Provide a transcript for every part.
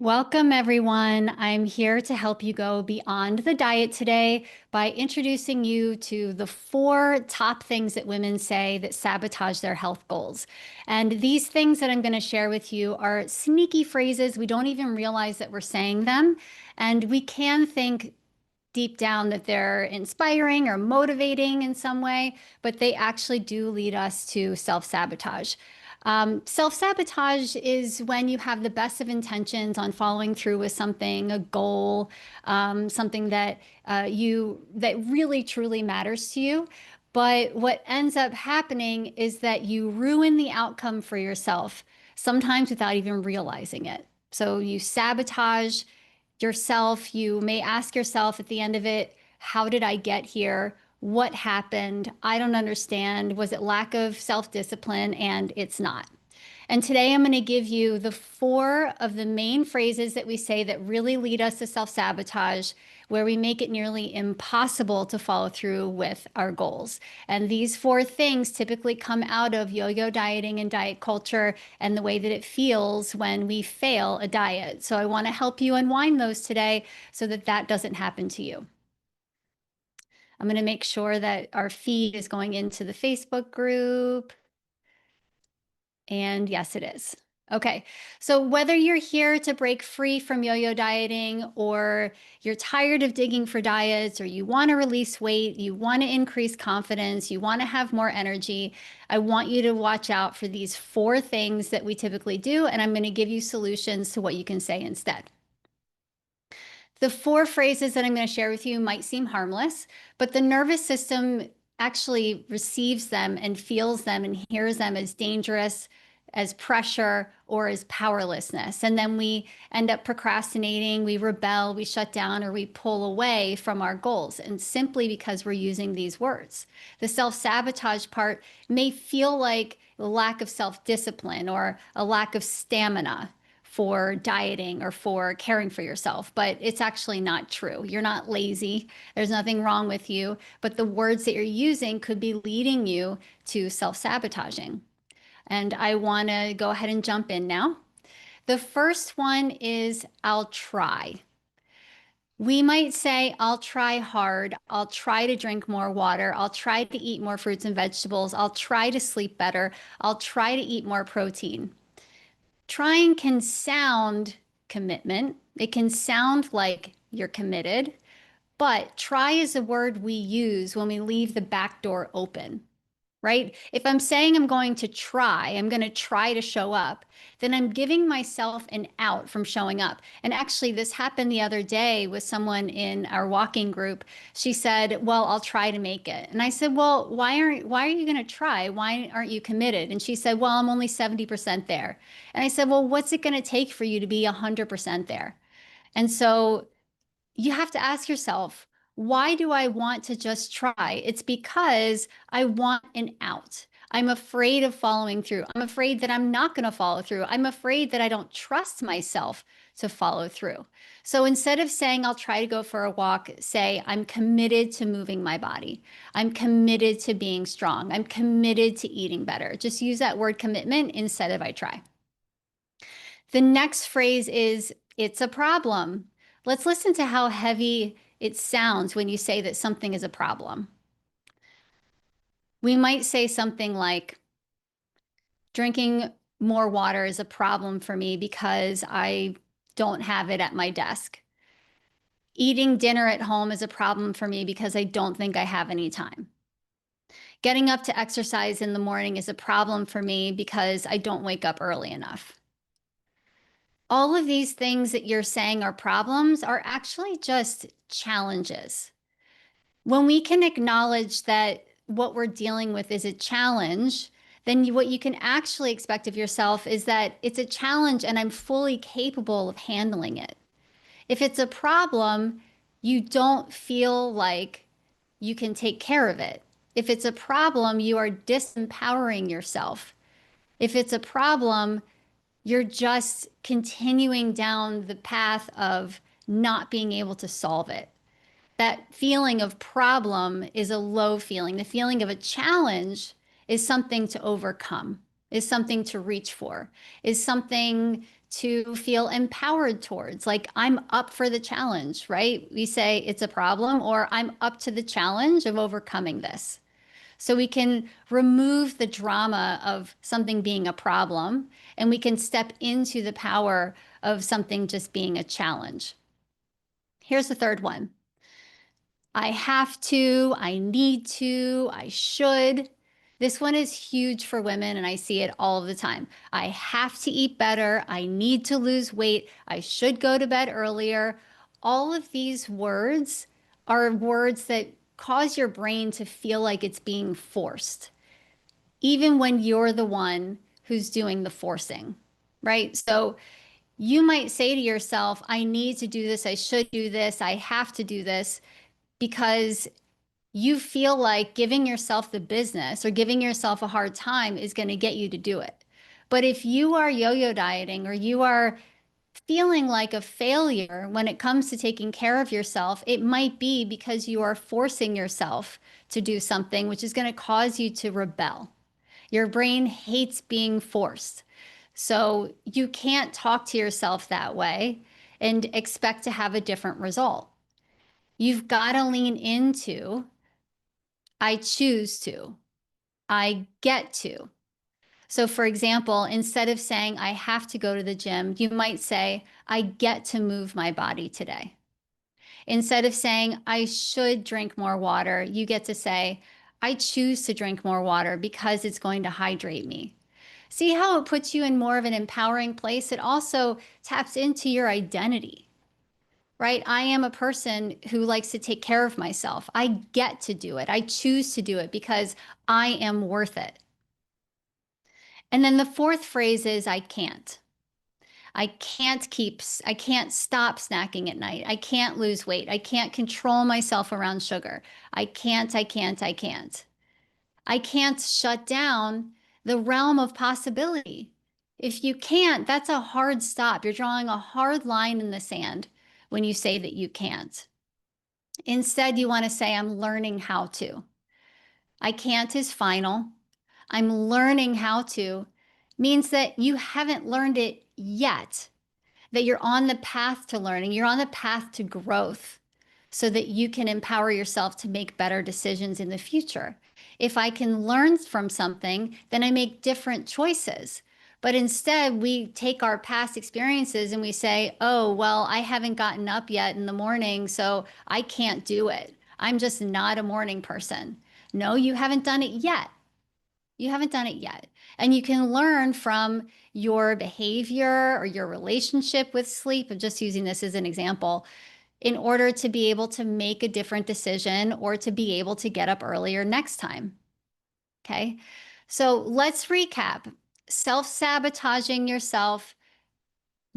Welcome, everyone. I'm here to help you go beyond the diet today by introducing you to the 4 top things that women say that sabotage their health goals. And these things that I'm going to share with you are sneaky phrases. We don't even realize that we're saying them. And we can think deep down that they're inspiring or motivating in some way, but they actually do lead us to self-sabotage. Self-sabotage is when you have the best of intentions on following through with something, a goal, something that that really truly matters to you. But what ends up happening is that you ruin the outcome for yourself, sometimes without even realizing it. So you sabotage yourself. You may ask yourself at the end of it, how did I get here? What happened? I don't understand. Was it lack of self-discipline? And it's not. And today I'm going to give you the 4 of the main phrases that we say that really lead us to self-sabotage, where we make it nearly impossible to follow through with our goals. And these 4 things typically come out of yo-yo dieting and diet culture and the way that it feels when we fail a diet. So I want to help you unwind those today so that that doesn't happen to you. I'm going to make sure that our feed is going into the Facebook group. And yes, it is. Okay, so whether you're here to break free from yo-yo dieting, or you're tired of digging for diets, or you want to release weight, you want to increase confidence, you want to have more energy, I want you to watch out for these 4 things that we typically do, and I'm going to give you solutions to what you can say instead. The 4 phrases that I'm going to share with you might seem harmless, but the nervous system actually receives them and feels them and hears them as dangerous, as pressure, or as powerlessness. And then we end up procrastinating, we rebel, we shut down, or we pull away from our goals. And simply because we're using these words. The self-sabotage part may feel like a lack of self-discipline or a lack of stamina for dieting or for caring for yourself, but it's actually not true. You're not lazy. There's nothing wrong with you, but the words that you're using could be leading you to self-sabotaging. And I want to go ahead and jump in now. The first one is I'll try. We might say, I'll try hard. I'll try to drink more water. I'll try to eat more fruits and vegetables. I'll try to sleep better. I'll try to eat more protein. Trying can sound commitment. It can sound like you're committed, but try is a word we use when we leave the back door open, right? If I'm saying I'm going to try to show up, then I'm giving myself an out from showing up. And actually, this happened the other day with someone in our walking group. She said, well, I'll try to make it. And I said, well, why are you going to try? Why aren't you committed? And she said, well, I'm only 70% there. And I said, well, what's it going to take for you to be 100% there? And so you have to ask yourself, why do I want to just try? It's because I want an out. I'm afraid of following through. I'm afraid that I'm not going to follow through. I'm afraid that I don't trust myself to follow through. So instead of saying, I'll try to go for a walk, say, I'm committed to moving my body. I'm committed to being strong. I'm committed to eating better. Just use that word commitment instead of I try. The next phrase is, it's a problem. Let's listen to how heavy it sounds when you say that something is a problem. We might say something like, drinking more water is a problem for me because I don't have it at my desk. Eating dinner at home is a problem for me because I don't think I have any time. Getting up to exercise in the morning is a problem for me because I don't wake up early enough. All of these things that you're saying are problems are actually just challenges. When we can acknowledge that what we're dealing with is a challenge, then what you can actually expect of yourself is that it's a challenge and I'm fully capable of handling it. If it's a problem, you don't feel like you can take care of it. If it's a problem, you are disempowering yourself. If it's a problem, you're just continuing down the path of not being able to solve it. That feeling of problem is a low feeling. The feeling of a challenge is something to overcome, is something to reach for, is something to feel empowered towards. Like, I'm up for the challenge, right? We say it's a problem, or I'm up to the challenge of overcoming this. So we can remove the drama of something being a problem, and we can step into the power of something just being a challenge. Here's the third one. I have to, I need to, I should. This one is huge for women, and I see it all the time. I have to eat better. I need to lose weight. I should go to bed earlier. All of these words are words that cause your brain to feel like it's being forced, even when you're the one who's doing the forcing, right? So you might say to yourself, I need to do this. I should do this. I have to do this, because you feel like giving yourself the business or giving yourself a hard time is going to get you to do it. But if you are yo-yo dieting, or you are feeling like a failure when it comes to taking care of yourself, it might be because you are forcing yourself to do something, which is going to cause you to rebel. Your brain hates being forced. So you can't talk to yourself that way and expect to have a different result. You've got to lean into, I choose to, I get to. So, for example, instead of saying, I have to go to the gym, you might say, I get to move my body today. Instead of saying, I should drink more water, you get to say, I choose to drink more water because it's going to hydrate me. See how it puts you in more of an empowering place? It also taps into your identity, right? I am a person who likes to take care of myself. I get to do it. I choose to do it because I am worth it. And then the fourth phrase is, I can't. I can't stop snacking at night. I can't lose weight. I can't control myself around sugar. I can't. I can't shut down the realm of possibility. If you can't, that's a hard stop. You're drawing a hard line in the sand when you say that you can't. Instead, you want to say, I'm learning how to. I can't is final. I'm learning how to means that you haven't learned it yet, that you're on the path to learning, you're on the path to growth, so that you can empower yourself to make better decisions in the future. If I can learn from something, then I make different choices. But instead, we take our past experiences and we say, oh, well, I haven't gotten up yet in the morning, so I can't do it. I'm just not a morning person. No, you haven't done it yet. You haven't done it yet. And you can learn from your behavior or your relationship with sleep. I'm just using this as an example, in order to be able to make a different decision or to be able to get up earlier next time. Okay. So let's recap. Self-sabotaging yourself,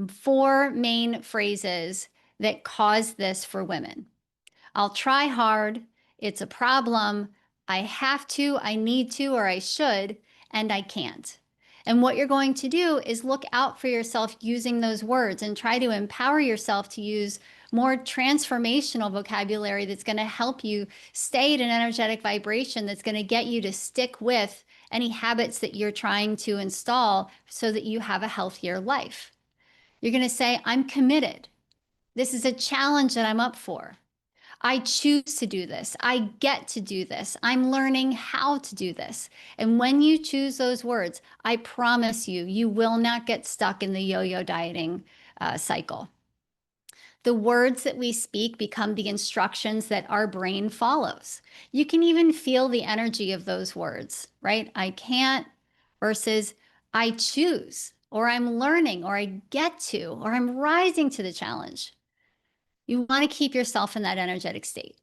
4 main phrases that cause this for women. I'll try hard. It's a problem. I have to, I need to, or I should, and I can't. And what you're going to do is look out for yourself using those words and try to empower yourself to use more transformational vocabulary that's going to help you stay at an energetic vibration that's going to get you to stick with any habits that you're trying to install so that you have a healthier life. You're going to say, I'm committed. This is a challenge that I'm up for. I choose to do this. I get to do this. I'm learning how to do this. And when you choose those words, I promise you, you will not get stuck in the yo-yo dieting cycle. The words that we speak become the instructions that our brain follows. You can even feel the energy of those words, right? I can't versus I choose, or I'm learning, or I get to, or I'm rising to the challenge. You want to keep yourself in that energetic state.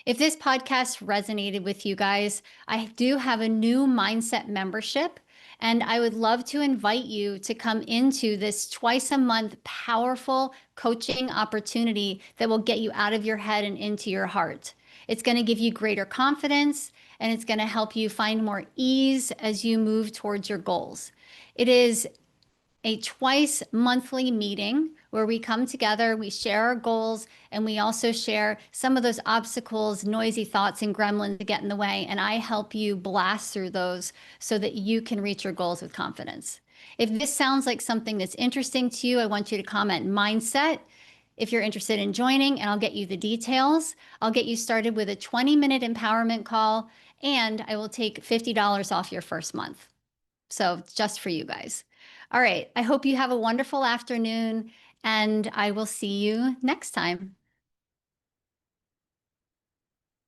If this podcast resonated with you guys, I do have a new mindset membership, and I would love to invite you to come into this twice a month powerful coaching opportunity that will get you out of your head and into your heart. It's going to give you greater confidence, and it's going to help you find more ease as you move towards your goals. It is a twice monthly meeting where we come together, we share our goals, and we also share some of those obstacles, noisy thoughts, and gremlins that get in the way. And I help you blast through those so that you can reach your goals with confidence. If this sounds like something that's interesting to you, I want you to comment mindset if you're interested in joining, and I'll get you the details. I'll get you started with a 20-minute empowerment call, and I will take $50 off your first month. So just for you guys. All right. I hope you have a wonderful afternoon, and I will see you next time.